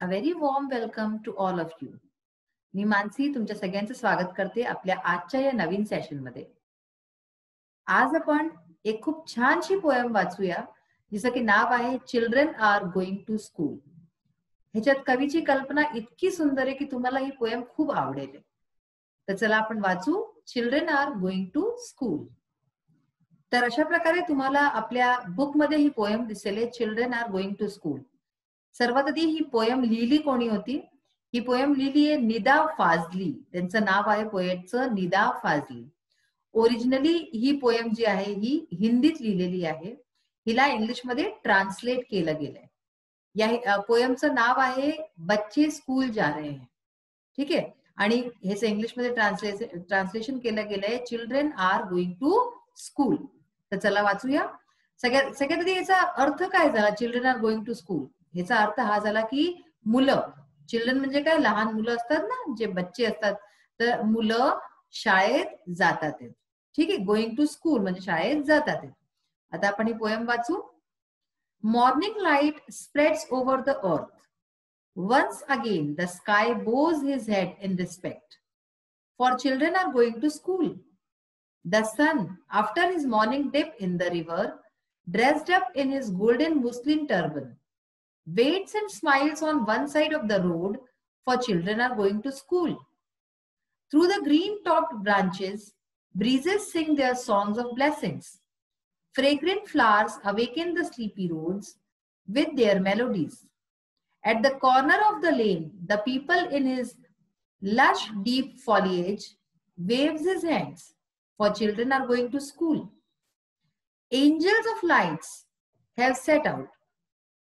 A very warm welcome to all of you. मी मानसी तुमच्या सगळ्यांचं स्वागत करते आपल्या आजच्या या नवीन सेशन मध्ये. आज आपण एक खूप छानशी पोएम वाचूया, जिचं की नाव आहे children are going to school. ह्याच्यात कवीची कल्पना इतकी सुंदर आहे की तुम्हाला ही पोएम खूप आवडेल. तर चला आपण वाचू children are going to school. तर अशा प्रकारे तुम्हाला आपल्या बुकमध्ये ही पोएम दिसेल, children are going to school. सर्वात आधी ही पोएम लिहिली कोणी होती? ही पोएम लिहिली आहे निदा फाजली. त्यांचं नाव आहे पोएटचं निदा फाजली. ओरिजिनली ही पोएम जी आहे ही हिंदीत लिहिलेली आहे. हिला इंग्लिशमध्ये ट्रान्सलेट केलं गेलंय. या पोएमचं नाव आहे बच्चे स्कूल जा रहे हैं. ठीक आहे. आणि ह्याचं इंग्लिशमध्ये ट्रान्सलेशन केलं गेलंय children are going to school. तर चला वाचूया. सगळ्यात आधी याचा अर्थ काय झाला? Children are going to school ह्याचा अर्थ हा झाला की मुलं, चिल्ड्रन म्हणजे काय, लहान मुलं असतात ना, जे बच्चे असतात, तर मुलं शाळेत जातात. ठीक आहे. गोइंग टू स्कूल म्हणजे शाळेत जातात. आता आपण ही पोएम वाचू. Morning light spreads over the earth. Once again the sky bows his head in respect. For children are going to school. The sun after his morning dip in the river, dressed up in his golden muslin turban, waits and smiles on one side of the road, for children are going to school. Through the green-topped branches, breezes sing their songs of blessings. Fragrant flowers awaken the sleepy roads with their melodies. At the corner of the lane, the people in his lush, deep foliage waves his hands, for children are going to school. Angels of lights have set out.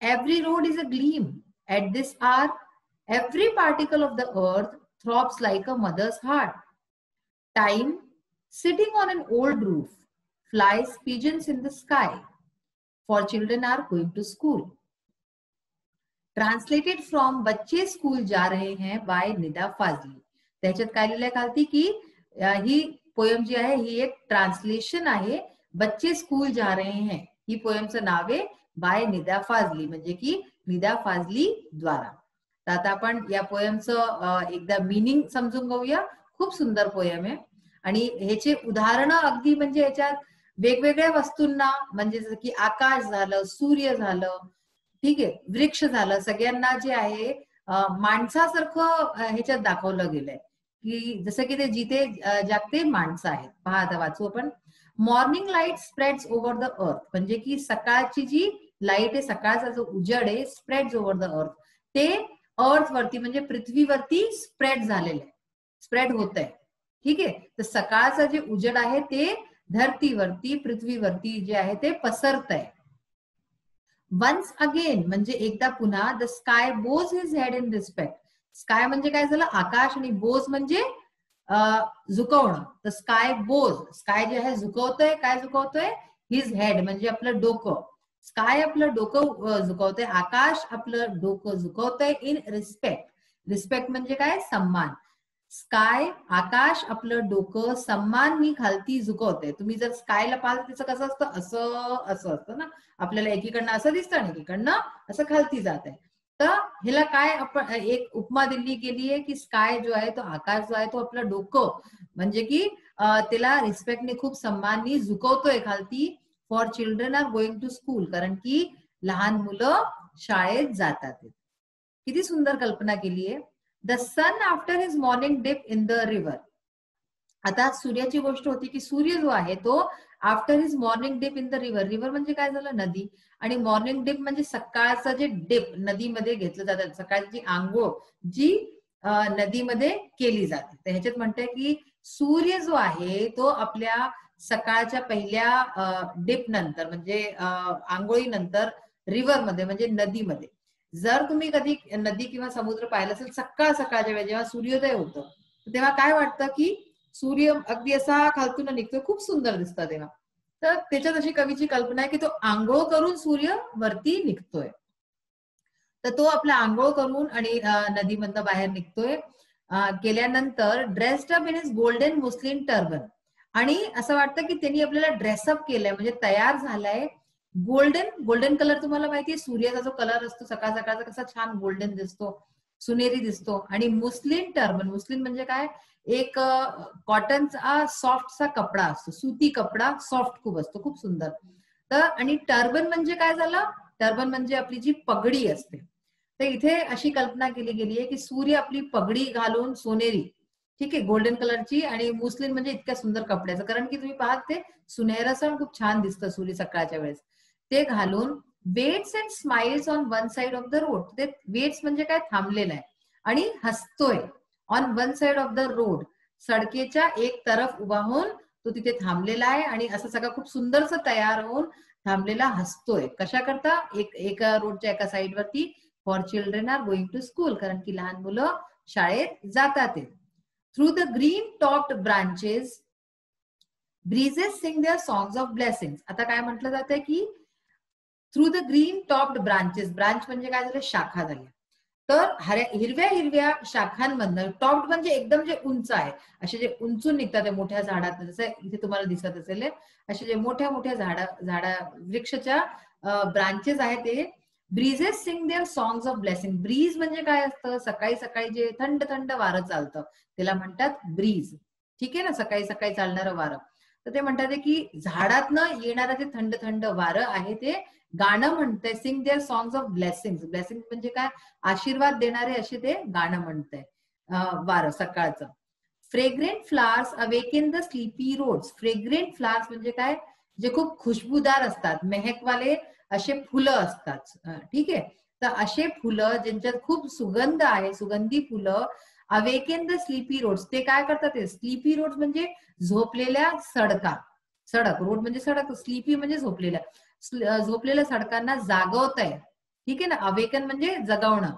Every road is a gleam. At this hour, every particle of the earth throbs like a mother's heart. Time, sitting on an old roof, flies pigeons in the sky. For children are going to school. Translated from बच्चे school जा रहे हैं by Nida Fazli. त्याच्यात काय लिहिलंय खालती की ही poem जी आहे ही एक ट्रान्सलेशन आहे. बच्चे स्कूल जा रहे हैं ही पोएमचं नाव आहे बाय निदा फाजली, म्हणजे की निदा फाजली द्वारा. तर आता आपण या पोएमचं एकदा मीनिंग समजून घेऊया. खूप सुंदर पोएम आहे आणि ह्याचे उदाहरणं अगदी म्हणजे याच्यात वेगवेगळ्या वस्तूंना, म्हणजे जसं की आकाश झालं, सूर्य झालं, ठीक आहे, वृक्ष झालं, सगळ्यांना जे आहे माणसासारखं ह्याच्यात दाखवलं गेलंय की जसं की ते जिथे जागते माणसं आहेत. पहा आता वाचू आपण. Morning light spreads over the अर्थ, म्हणजे की सकाळची जी लाईट आहे, सकाळचा जो उजेड आहे, स्प्रेड्स ओव्हर द अर्थ, ते अर्थ वरती म्हणजे पृथ्वीवरती स्प्रेड झालेलं आहे, स्प्रेड होत आहे. ठीक आहे. तर सकाळचा जे उजेड आहे ते धरतीवरती, पृथ्वीवरती जे आहे ते पसरत आहे. वन्स अगेन म्हणजे एकदा पुन्हा. The sky bows his head in respect. Sky म्हणजे काय झालं? आकाश, आणि बोज म्हणजे झुकवणं. तर स्काय बोज, स्काय जे आहे झुकवतोय. काय झुकवतोय? हिज हेड म्हणजे आपलं डोकं. स्काय आपलं डोकं झुकवतोय, आकाश आपलं डोकं झुकवतोय इन रिस्पेक्ट. रिस्पेक्ट म्हणजे काय? सन्मान. स्काय, आकाश आपलं डोकं सन्माननी खालती झुकवतंय. तुम्ही जर स्कायला पाहिलं त्याचं कसं असतं? असं असं असतं ना, आपल्याला एकीकडनं असं दिसतं आणि एकीकडनं असं खालती जात आहे. तर ह्याला काय आपण एक उपमा दिली गेली आहे की स्काय जो आहे तो, आकाश जो आहे तो आपलं डोकं म्हणजे की त्याला रिस्पेक्टने, खूप सन्माननी झुकवतोय खालती. For children are going to school, कारण की लहान मुलं शाळेत जातात. किती सुंदर कल्पना केली आहे. The sun after his morning dip in the river. आता सूर्याची गोष्ट होती की सूर्य जो आहे तो after his morning dip in the river. River म्हणजे काय झालं? नदी. आणि मॉर्निंग डिप म्हणजे सकाळचं जे डिप नदीमध्ये घेतलं जातं, सकाळची आंघोळ जी नदीमध्ये केली जाते. तर ह्याच्यात म्हणते की सूर्य जो आहे तो आपल्या सकाळच्या पहिल्या डिप नंतर म्हणजे आंघोळीनंतर रिव्हर मध्ये म्हणजे नदीमध्ये, जर तुम्ही कधी नदी किंवा समुद्र पाहिलं असेल सकाळ सकाळच्या वेळी जेव्हा सूर्योदय होतं तेव्हा काय वाटतं की सूर्य अगदी असा खालतून निघतो, खूप सुंदर दिसतं तेव्हा. तर त्याच्यात अशी कवीची कल्पना आहे की तो आंघोळ करून सूर्य वरती निघतोय. तर तो आपला आंघोळ करून आणि नदीमधनं बाहेर निघतोय. गेल्यानंतर dressed up in his golden muslin turban, आणि असं वाटतं की त्यांनी आपल्याला ड्रेसअप केलंय म्हणजे तयार झालाय गोल्डन, गोल्डन कलर तुम्हाला माहितीये सूर्याचा जो कलर असतो सकाळ सकाळचा कसा छान गोल्डन दिसतो, सुनेरी दिसतो. आणि मुस्लिन टर्बन, मुस्लिन म्हणजे काय, एक कॉटनचा सॉफ्टचा कपडा असतो, सुती कपडा, सॉफ्ट खूप असतो, खूप सुंदर. तर आणि टर्बन म्हणजे काय झालं, टर्बन म्हणजे आपली जी पगडी असते. तर इथे अशी कल्पना केली गेली आहे की सूर्य आपली पगडी घालून सोनेरी, ठीक आहे, गोल्डन कलरची, आणि मुस्लिन म्हणजे इतक्या सुंदर कपड्याचं, कारण की तुम्ही पाहत ते सुनहरं खूप छान दिसतं सूर्य सकाळच्या वेळेस, ते घालून waits and smiles on one side of the road. ते वेट्स म्हणजे काय, थांबलेला आहे, आणि हसतोय on one side of the road, सडकेच्या एक तरफ उभा होऊन तो तिथे थांबलेला आहे, आणि असं सगळं खूप सुंदरसं तयार होऊन थांबलेला हसतोय. कशा करता, एका रोडच्या एका साइड वरती, for children are going to school, कारण की लहान मुलं शाळेत जातात. Through the green topped branches breezes sing their songs of blessings. आता काय म्हटलं जातंय की through the green topped branches, branch म्हणजे काय झालं, शाखा झाल्या. तर हिरव्या हिरव्या शाखांमधनं, टॉप्ड म्हणजे एकदम जे उंच आहे, असे जे उंचून निघतात मोठ्या झाडात, जसं इथे तुम्हाला दिसत असेल, असे जे मोठ्या मोठ्या झाडा वृक्षाच्या ब्रांचेस आहेत, ते breezes sing their songs of blessing. Breeze म्हणजे काय असतं, सकाळी सकाळी जे थंड थंड वारं चालतं त्याला म्हणतात ब्रीज, ठीक आहे ना, सकाळी सकाळी चालणारं वारं. तर ते म्हणतात की झाडातनं येणारं जे थंड थंड वारं आहे ते गाणं म्हणतंय, sing their songs of blessings. Blessing म्हणजे काय, आशीर्वाद देणारे असे ते गाणं म्हणतंय वारं सकाळचं. Fragrant flowers awaken the sleepy roads. Fragrant flowers म्हणजे काय, जे खूप खुशबूदार असतात, मेहकवाले असे फुलं असतात, ठीक आहे. तर असे फुलं ज्यांच्यात खूप सुगंध आहे, सुगंधी फुलं, अवेकन द स्लीपी रोड्स, ते काय करतात, ते स्लीपी रोड्स म्हणजे झोपलेल्या सडका, सडक, रोड म्हणजे सडक, स्लीपी म्हणजे झोपलेल्या, झोपलेल्या सडकांना जागवत आहे, ठीक आहे ना, अवेकन म्हणजे जगवणं.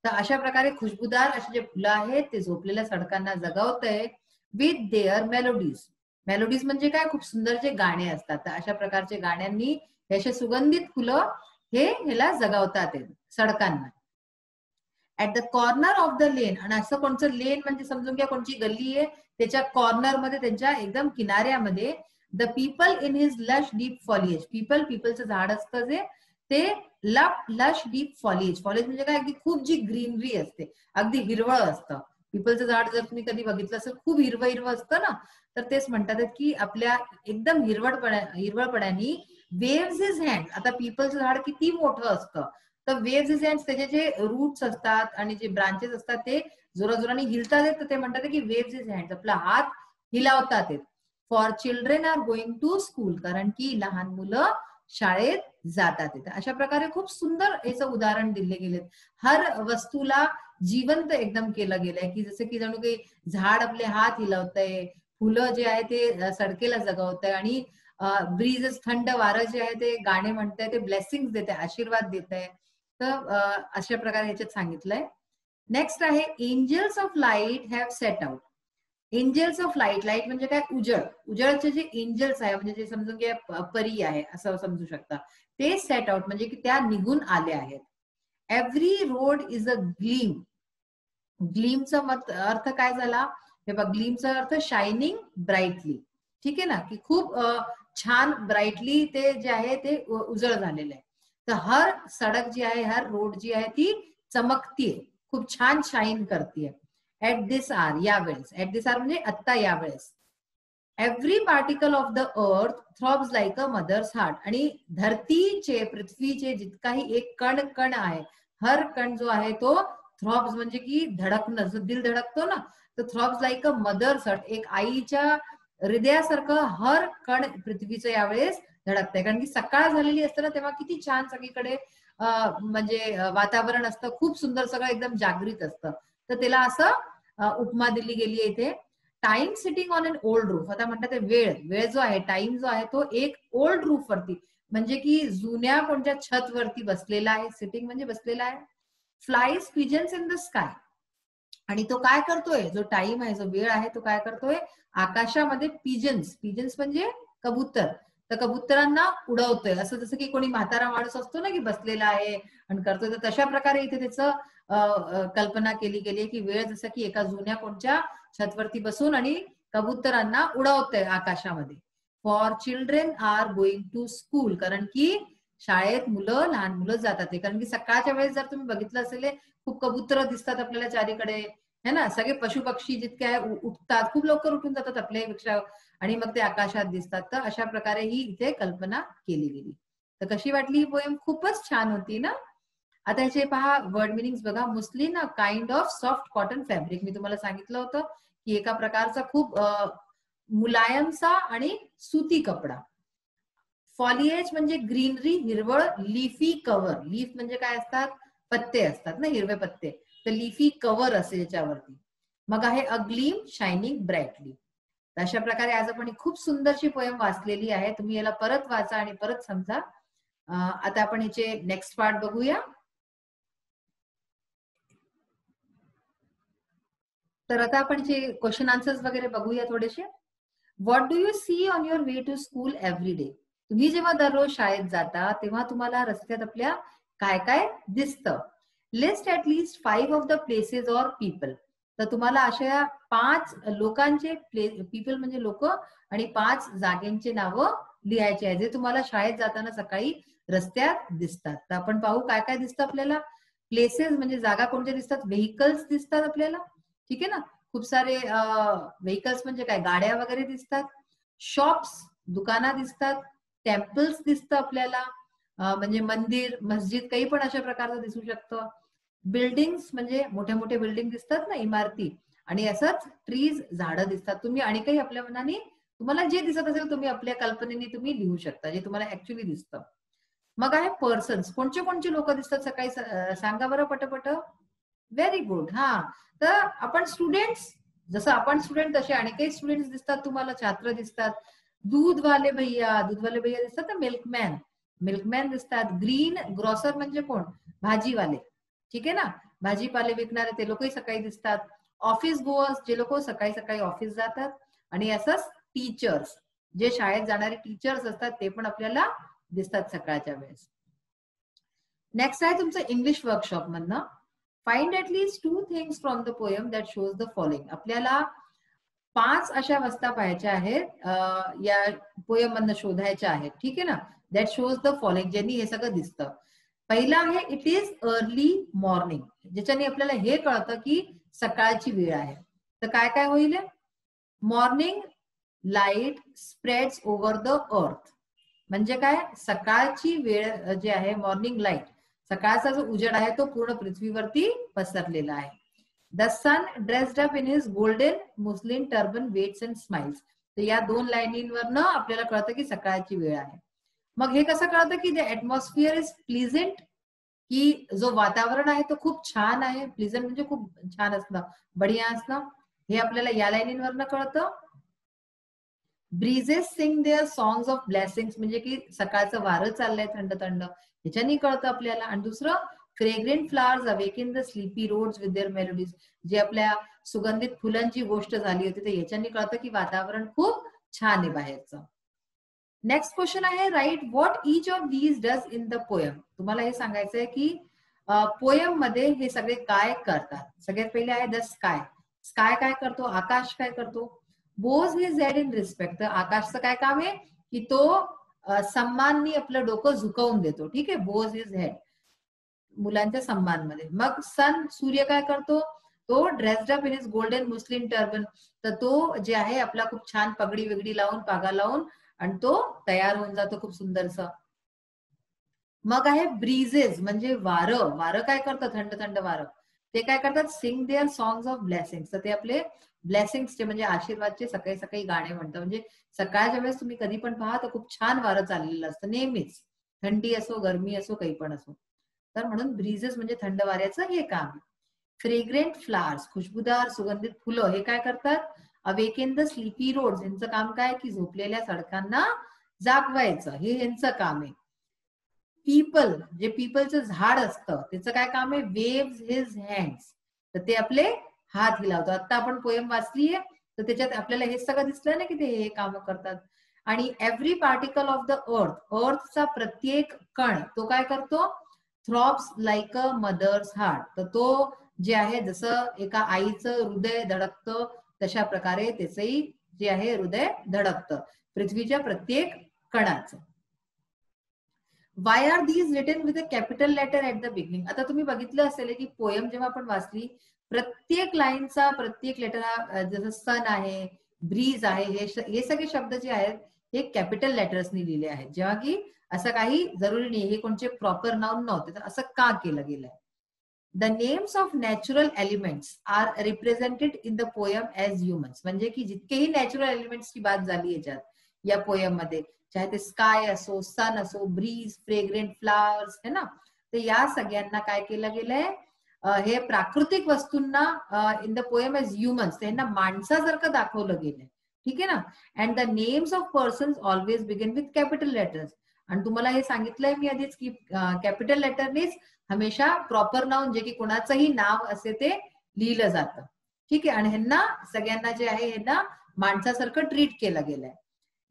तर अशा प्रकारे खुशबूदार असे जे फुलं आहेत ते झोपलेल्या सडकांना जगवत आहे विथ देअर मेलोडीज. मेलोडीज म्हणजे काय, खूप सुंदर जे गाणे असतात, तर अशा प्रकारचे गाण्यांनी हे असे सुगंधित फुलं हे ह्याला जगवतात सडकांना. At the corner of the lane, आणि असं कोणचं लेन म्हणजे समजून घ्या कोणची गल्ली आहे, त्याच्या कॉर्नर मध्ये, त्यांच्या एकदम किनाऱ्यामध्ये, the peepal in his lush deep foliage. पीपलचं झाड असतं जे, ते लश डीप फॉलिएज. फॉलिएज म्हणजे काय, अगदी खूप जी ग्रीनरी असते, अगदी हिरवळ असतं. पीपलचं झाड जर तुम्ही कधी बघितलं असेल, खूप हिरवं हिरवं असतं ना, तर तेच म्हणतात की आपल्या एकदम हिरवळपणाने वेव्स हिज हँड. आता पीपलचं झाड किती मोठं असतं, तर वेव्स हिज हँड, त्याचे जे रूट्स असतात आणि जे ब्रांचेस असतात ते जोराजोराने हिलतात येत, तर ते म्हणतात की वेव्स हिज हँड, आपला हात हिलावतात येत. For children are going to school, कारण की लहान मुलं शाळेत जातात येत. अशा प्रकारे खूप सुंदर याचं उदाहरण दिले गेले. हर वस्तूला जिवंत एकदम केलं गेलंय, की जसं की जणू काही झाड आपले हात हिलवतंय, फुलं जे आहे ते सडकेला जगवतंय, आणि ब्रीजेस, थंड वारं जे आहे ते गाणे म्हणतंय, ते ब्लेसिंग देत आहे, आशीर्वाद देत आहे. तर अशा प्रकारे ह्याच्यात सांगितलंय. नेक्स्ट आहे angels of light have set out. Angels of light, light म्हणजे काय, उजळ, उजळचे जे एंजल्स आहे, म्हणजे जे समजून घ्या परी आहे असं समजू शकता, ते सेट आउट म्हणजे की त्या निघून आले आहेत. Every road is a gleam. ग्लीमचा अर्थ काय झाला, हे बघ, ग्लीमचा अर्थ शायनिंग ब्राईटली, ठीक आहे ना, की खूप छान ब्राईटली ते जे आहे ते उजळ झालेलं आहे. तर हर सडक जी आहे, हर रोड जी आहे ती चमकतीये, खूप छान शाईन करतीये. ऍट दिस आर, यावेळेस, ऍट दिस आर म्हणजे आत्ता यावेळेस. Every particle of the earth throbs like a mother's heart. आणि धरतीचे, पृथ्वीचे जितकाही एक कण कण आहे, हर कण जो आहे तो थ्रॉब्स म्हणजे की धडकणं, जो दिल धडकतो ना, तर throbs like a mother's heart, एक आईच्या हृदयासारखं हर कण पृथ्वीचं यावेळेस धडकतंय. कारण की सकाळ झालेली असते ना, तेव्हा किती छान सगळीकडे म्हणजे वातावरण असतं, खूप सुंदर, सगळं एकदम जागृत असतं. तर त्याला असं उपमा दिली गेली आहे इथे. Time sitting on an old roof. आता म्हणतात वेळ, वेळ जो आहे, टाइम जो आहे तो एक ओल्ड रूफ वरती, म्हणजे की जुन्या कोणत्या छत वरती बसलेला आहे. सिटिंग म्हणजे बसलेला आहे. Flies pigeons in the sky. आणि तो काय करतोय, जो टाइम आहे, जो वेळ आहे, तो काय करतोय, आकाशामध्ये पिजन्स, पिजन्स म्हणजे कबूतर, तर कबुतरांना उडवतोय. असं जसं की कोणी म्हातारा माणूस असतो ना, की बसलेला आहे आणि करतोय, तर तशा प्रकारे इथे त्याचं कल्पना केली गेली की वेळ जसं की एका जुन्या कोणत्या छतवरती बसून आणि कबुतरांना उडवतंय आकाशामध्ये. For children are going to school, कारण की शाळेत लहान मुलं जातात, कारण की सकाळच्या वेळेस जर तुम्ही बघितलं असेल खूप कबुतर दिसतात आपल्याला चारीकडे, है ना, सगळे पशु पक्षी जितके आहे उठतात, खूप लवकर उठून जातात आपल्यापेक्षा, आणि मग ते आकाशात दिसतात. तर अशा प्रकारे ही इथे कल्पना केली गेली. तर कशी वाटली ही पोएम? खूपच छान होती ना. आता याचे पहा वर्ड मिनिंग्स बघा. Muslin a kind of soft cotton fabric. मी तुम्हाला सांगितलं होतं की एका प्रकारचा खूप मुलायमसा आणि सुती कपडा. फॉलिएज म्हणजे ग्रीनरी, हिरवळ. लिफी कव्हर, लीफ म्हणजे काय असतात? पत्ते असतात ना, हिरवे पत्ते. तर लिफी कव्हर असेल याच्यावरती. मग आहे अ ग्लीम शायनिंग ब्राईटली. अशा प्रकारे आज आपण खूप सुंदरशी पोएम वाचलेली आहे. तुम्ही याला परत वाचा आणि परत समजा. आता आपण याचे नेक्स्ट पार्ट बघूया. तर आता आपण जे क्वेश्चन आन्सर्स वगैरे बघूया थोडेसे. What do you see on your way to school every day? तुम्ही जेव्हा दररोज शाळेत जाता तेव्हा तुम्हाला रस्त्यात आपल्या काय काय दिसतं? List at least 5 of the places or people. तर तुम्हाला अशा 5 लोकांचे, पीपल म्हणजे लोक, आणि 5 जागेंचे नावं लिहायचे आहे जे तुम्हाला शाळेत जाताना सकाळी रस्त्यात दिसतात. तर आपण पाहू काय काय दिसतं आपल्याला. प्लेसेस म्हणजे जागा कोणत्या दिसतात? व्हेकल्स दिसतात आपल्याला, ठीक आहे ना. खूप सारे व्हेकल्स म्हणजे काय? गाड्या वगैरे दिसतात. शॉप्स, दुकाना दिसतात. टेम्पल्स दिसतं आपल्याला, म्हणजे मंदिर, मस्जिद, काही पण अशा प्रकारचं दिसू शकतं. बिल्डिंग्स म्हणजे मोठ्या मोठ्या बिल्डिंग दिसतात ना, इमारती. आणि असंच ट्रीज, झाडं दिसतात. तुम्ही आणि काही आपल्या मनाने तुम्हाला जे दिसत असेल तुम्ही आपल्या कल्पनेने तुम्ही लिहू शकता, जे तुम्हाला ऍक्च्युअली दिसतं. मग आहे पर्सन्स. कोणचे कोणचे लोक दिसतात सकाळी? सांगा बरं पटपट. Very good. हा, तर आपण स्टुडंट्स, जसं आपण स्टुडंट तसे आणि काही स्टुडंट्स दिसतात तुम्हाला, छात्र दिसतात. दूधवाले भैया, दूधवाले भैया दिसतात ना. मिल्कमॅन, मिल्कमॅन दिसतात. ग्रीन ग्रॉसर म्हणजे कोण? भाजीवाले, ठीक आहे ना. भाजीपाले विकणारे ते लोकही सकाळी दिसतात. ऑफिस गोअर्स, जे लोक सकाळी सकाळी ऑफिस जातात. आणि असंच टीचर्स, जे शाळेत जाणारे टीचर्स असतात ते पण आपल्याला दिसतात सकाळच्या वेळेस. नेक्स्ट आहे तुमचं इंग्लिश वर्कशॉप मधनं. Find at least 2 things from the poem that shows the following. आपल्याला 5 अशा वस्ता पाहायच्या आहेत, या पोएम मधनं शोधायच्या आहेत, ठीक आहे ना. दॅट शोज द फॉलोइंग, ज्यांनी हे सगळं दिसतं. पहिला आहे इट इज अर्ली मॉर्निंग, ज्याच्याने आपल्याला हे कळतं की सकाळची वेळ आहे. तर काय काय होईल? Morning light spreads over the अर्थ. म्हणजे काय? सकाळची वेळ जी आहे, मॉर्निंग लाईट, सकाळचा जो उजेड आहे तो पूर्ण पृथ्वीवरती पसरलेला आहे. The sun dressed up in his golden muslin turban waits and smiles. तर या 2 लाईनींवरनं आपल्याला कळतं की सकाळची वेळ आहे. मग हे कसं कळतं की द ऍटमॉस्फिअर इज प्लीझंट, की जो वातावरण आहे तो खूप छान आहे. प्लीझंट म्हणजे खूप छान असणं, बढिया असणं, हे आपल्याला या लाईनींवरनं कळतं. Breezes sing their songs of blessings, म्हणजे की सकाळचं वारं चाललंय थंड थंड, ह्याच्यानी कळतं आपल्याला. आणि दुसरं, fragrant flowers awaken the sleepy roads with their melodies, जे आपल्या सुगंधित फुलांची गोष्ट झाली होती, तर याच्यानी कळतं की वातावरण खूप छान आहे बाहेरचं. नेक्स्ट क्वेश्चन आहे, right what each of these does in the poem. तुम्हाला हे सांगायचंय की पोएम मध्ये हे सगळे काय करतात. सगळ्यात पहिले आहे द स्काय. स्काय काय करतो? आकाश काय करतो? बोज हिज हेड इन रिस्पेक्ट. तर आकाशचं काय काम आहे? की तो सन्माननी आपलं डोकं झुकवून देतो, ठीक आहे. बोज हिज हेड, मुलांच्या सन्मानमध्ये. मग सन, सूर्य काय करतो? तो dressed up in his golden Muslim turban. तर तो जे आहे आपला खूप छान पगडी वेगडी लावून, पागा लावून, आणि तो तयार होऊन जातो खूप सुंदरसं. मग आहे ब्रीजेस, म्हणजे वारं. वारं काय करतं? थंड थंड वारं. ते काय करतात? Sing their songs of blessings. तर ते आपले ब्लेसिंग्सचे म्हणजे आशीर्वादचे सकाळी सकाळी गाणे म्हणतात. म्हणजे सकाळच्या वेळेस तुम्ही कधी पण पहा तर खूप छान वारं चाललेलं असतं नेहमीच, थंडी असो, गरमी असो, काही पण असो. तर म्हणून ब्रीजेस म्हणजे थंड वाऱ्याचं हे काम. फ्रेग्रेंट फ्लावर्स, खुशबुदार सुगंधित फुलं, हे काय करतात? अवेकेन द स्लीपी रोड्स, यांचं काम काय? की झोपलेल्या सडकांना जागवायचं, हे यांचं काम आहे. पीपल, जे पीपलचं झाड असतं त्याचं काय काम आहे? Waves his hands. तर ते आपले हात हिलावतो. आता आपण पोएम वाचलीये तर त्याच्यात आपल्याला हे सगळं दिसलं ना की ते हे काम करतात. आणि एव्हरी पार्टिकल ऑफ द अर्थ, अर्थचा प्रत्येक कण, तो काय करतो? Throbs like a mother's heart. तर तो जे आहे जसं एका आईचं हृदय धडकतं तशा प्रकारे त्याचंही जे आहे हृदय धडकतं, पृथ्वीच्या प्रत्येक कणाचं. Why are these written with a capital letter at the beginning? आता तुम्ही बघितलं असेल की पोयम जेव्हा आपण वाचली, प्रत्येक लाईनचा प्रत्येक लेटर हा जसं सन आहे, ब्रीज आहे, हे सगळे शब्द जे आहेत हे कॅपिटल लेटर्सनी लिहिले आहेत, जेव्हा की असं काही जरुरी नाही, हे कोणते प्रॉपर नाउन नव्हते. तर असं का केलं गेलंय? The names of natural elements are represented in the poem as humans. म्हणजे की जितकेही नॅचरल एलिमेंट्सची बात झाली याच्यात, या पोयम मध्ये, चाहे ते स्काय असो, सन असो, ब्रीज, फ्रेग्रेंट फ्लावर्स, है ना, तर या सगळ्यांना काय केलं गेलंय, हे प्राकृतिक वस्तूंना in the poem as humans, त्यांना माणसासारखं दाखवलं गेलंय. ठीक आहे ना. And the names of persons always begin with capital letters. आणि तुम्हाला हे सांगितलंय मी आधीच की कॅपिटल लेटरनेच हमेशा प्रॉपर नाउन, जे की कोणाचंही नाव असे ते लिहिलं जातं. ठीक आहे. आणि ह्यांना सगळ्यांना जे आहे ह्यांना माणसासारखं ट्रीट केलं गेलंय.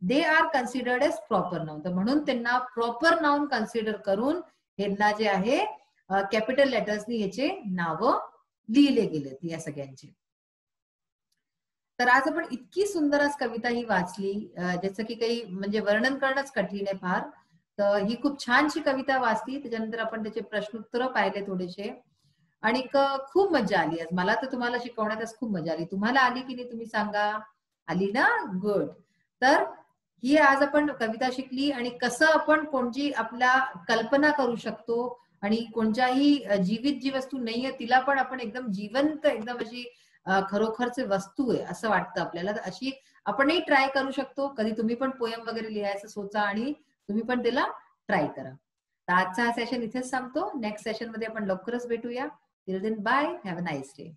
They are considered as proper noun. तर म्हणून त्यांना प्रॉपर नाउन कन्सिडर करून ह्यांना जे आहे कॅपिटल लेटर्सनी याचे नाव लिहिले गेलेत या सगळ्यांचे. तर आज आपण इतकी सुंदर आज कविता ही वाचली, ज्याचं की काही म्हणजे वर्णन करणंच कठीण आहे फार. तर ही खूप छानशी कविता वाचली. त्याच्यानंतर आपण त्याचे प्रश्नोत्तर पाहिले थोडेसे, आणि खूप मजा आली आज. मला तर तुम्हाला शिकवण्यात आज खूप मजा आली. तुम्हाला आली की नाही तुम्ही सांगा? आली ना? गुड. तर ही आज आपण कविता शिकली, आणि कसं आपण कोणची आपल्या कल्पना करू शकतो, आणि कोणत्याही जीवित जी वस्तू नाहीये तिला पण आपण एकदम जिवंत, एकदम अशी खरोखरचे वस्तू आहे असं वाटतं आपल्याला. तर अशी आपणही ट्राय करू शकतो. कधी तुम्ही पण पोयम वगैरे लिहायचं सोचा आणि तुम्ही पण त्याला ट्राय करा. तर आजचा हा सेशन इथेच संपतो. नेक्स्ट सेशन मध्ये आपण लवकरच भेटूया. Till then bye, have a nice day.